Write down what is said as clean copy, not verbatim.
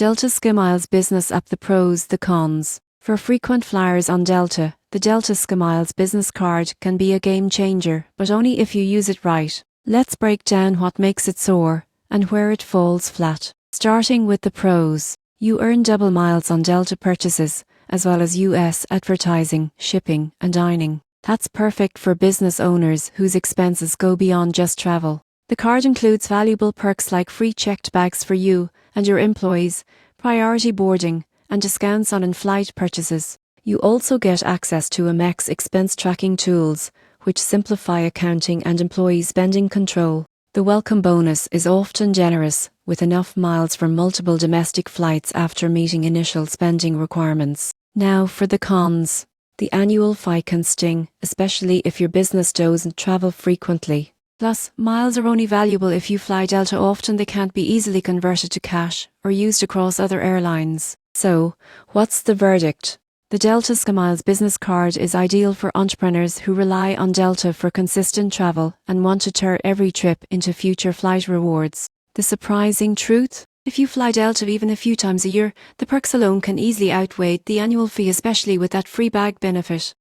Delta SkyMiles Business App. The pros, the cons. For frequent flyers on Delta, the Delta SkyMiles Business Card can be a game changer, but only if you use it right. Let's break down what makes it soar and where it falls flat. Starting with the pros. You earn double miles on Delta purchases, as well as US advertising, shipping, and dining. That's perfect for business owners whose expenses go beyond just travel. The card includes valuable perks like free checked bags for you and your employees, priority boarding, and discounts on in-flight purchases. You also get access to Amex expense tracking tools, which simplify accounting and employee spending control. The welcome bonus is often generous, with enough miles for multiple domestic flights after meeting initial spending requirements. Now for the cons. The annual fee can sting, especially if your business doesn't travel frequently. Plus, miles are only valuable if you fly Delta often. They can't be easily converted to cash or used across other airlines. So, what's the verdict? The Delta SkyMiles Business Card is ideal for entrepreneurs who rely on Delta for consistent travel and want to turn every trip into future flight rewards. The surprising truth? If you fly Delta even a few times a year, the perks alone can easily outweigh the annual fee, especially with that free bag benefit.